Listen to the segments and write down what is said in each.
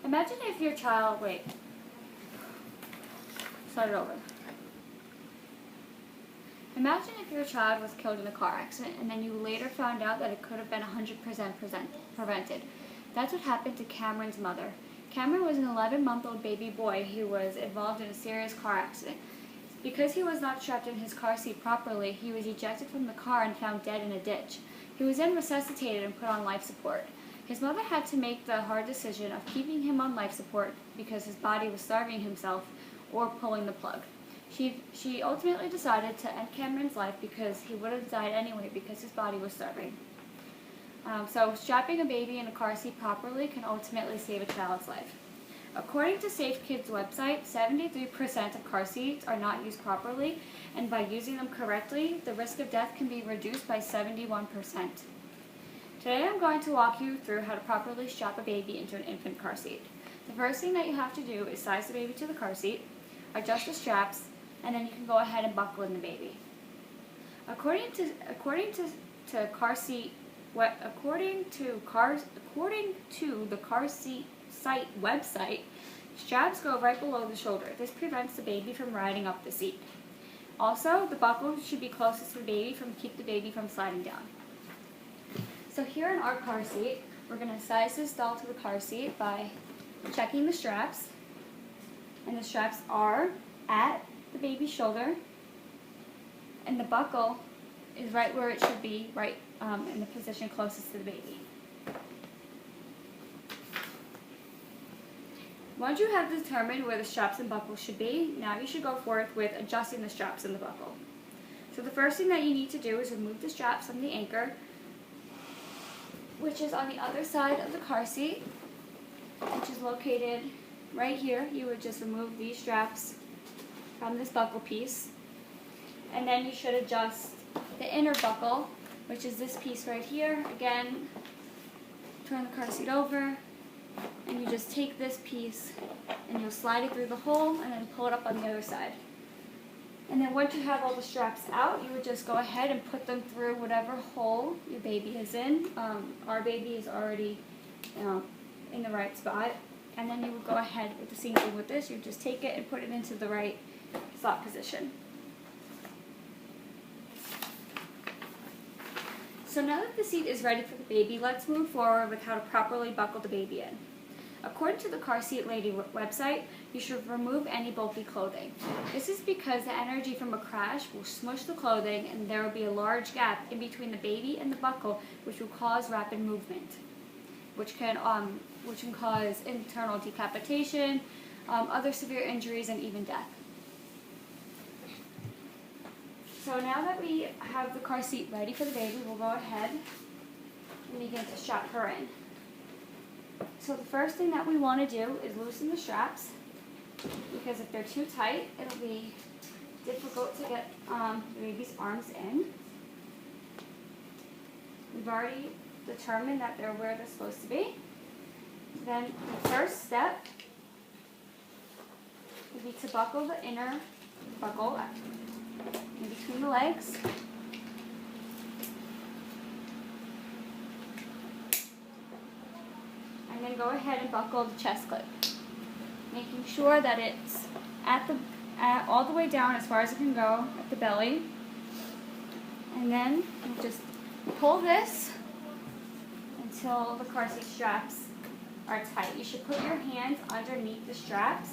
Imagine if your child, start it over. Imagine if your child was killed in a car accident and then you later found out that it could have been 100% prevented. That's what happened to Cameron's mother. Cameron was an 11-month-old baby boy who was involved in a serious car accident. Because he was not strapped in his car seat properly, he was ejected from the car and found dead in a ditch. He was then resuscitated and put on life support. His mother had to make the hard decision of keeping him on life support because his body was starving himself or pulling the plug. She ultimately decided to end Cameron's life because he would have died anyway because his body was starving. So strapping a baby in a car seat properly can ultimately save a child's life. According to Safe Kids' website, 73% of car seats are not used properly, and by using them correctly, the risk of death can be reduced by 71%. Today I'm going to walk you through how to properly strap a baby into an infant car seat. The first thing that you have to do is size the baby to the car seat, adjust the straps, and then you can go ahead and buckle in the baby. According to the car seat site website, straps go right below the shoulder. This prevents the baby from riding up the seat. Also, the buckle should be closest to the baby to keep the baby from sliding down. So here in our car seat, we're going to size this doll to the car seat by checking the straps. And the straps are at the baby's shoulder, and the buckle is right where it should be, right in the position closest to the baby. Once you have determined where the straps and buckle should be, now you should go forth with adjusting the straps and the buckle. So the first thing that you need to do is remove the straps from the anchor, which is on the other side of the car seat, which is located right here. You would just remove these straps from this buckle piece, and then you should adjust the inner buckle, which is this piece right here. Again, turn the car seat over, and you just take this piece and you'll slide it through the hole and then pull it up on the other side. And then once you have all the straps out, you would just go ahead and put them through whatever hole your baby is in. Our baby is already in the right spot. And then you would go ahead with the same thing with this. You just take it and put it into the right slot position. So now that the seat is ready for the baby, let's move forward with how to properly buckle the baby in. According to the Car Seat Lady website, you should remove any bulky clothing. This is because the energy from a crash will smush the clothing and there will be a large gap in between the baby and the buckle, which will cause rapid movement, which can cause internal decapitation, other severe injuries, and even death. So now that we have the car seat ready for the baby, we'll go ahead and begin to strap her in. So the first thing that we want to do is loosen the straps, because if they're too tight, it'll be difficult to get the baby's arms in. We've already determined that they're where they're supposed to be. Then the first step would be to buckle the inner buckle in between the legs. And then go ahead and buckle the chest clip, making sure that it's all the way down as far as it can go at the belly. And then you just pull this until the car seat straps are tight. You should put your hands underneath the straps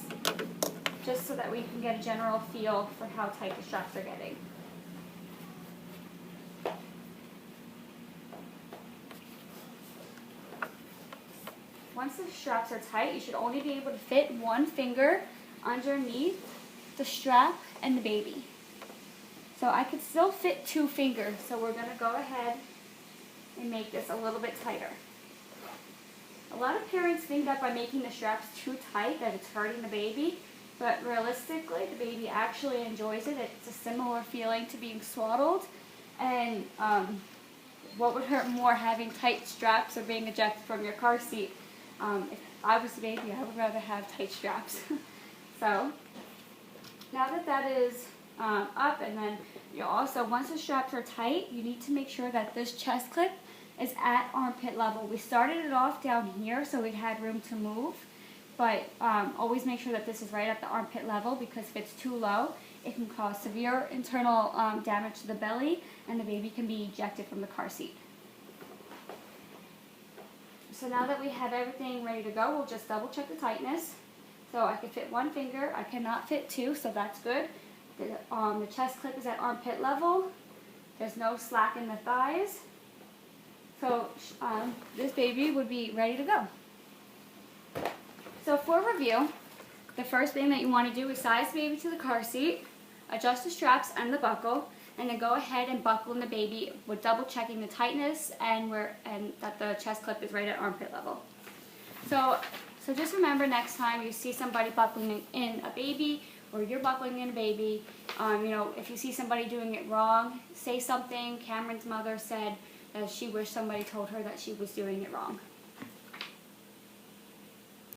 just so that we can get a general feel for how tight the straps are getting. Once the straps are tight, you should only be able to fit one finger underneath the strap and the baby. So I could still fit 2 fingers, so we're going to go ahead and make this a little bit tighter. A lot of parents think that by making the straps too tight that it's hurting the baby, but realistically the baby actually enjoys it. It's a similar feeling to being swaddled, and what would hurt more, having tight straps or being ejected from your car seat? If I was the baby, I would rather have tight straps. So now that that is up, and then you also, once the straps are tight, you need to make sure that this chest clip is at armpit level. We started it off down here so we had room to move, but always make sure that this is right at the armpit level, because if it's too low, it can cause severe internal damage to the belly, and the baby can be ejected from the car seat. So now that we have everything ready to go, we'll just double check the tightness. So I can fit one finger, I cannot fit two, so that's good. The chest clip is at armpit level. There's no slack in the thighs. So this baby would be ready to go. So for review, the first thing that you want to do is size the baby to the car seat, adjust the straps and the buckle, and then go ahead and buckle in the baby with double checking the tightness and that the chest clip is right at armpit level. So just remember, next time you see somebody buckling in a baby, or you're buckling in a baby, if you see somebody doing it wrong, say something. Cameron's mother said that she wished somebody told her that she was doing it wrong.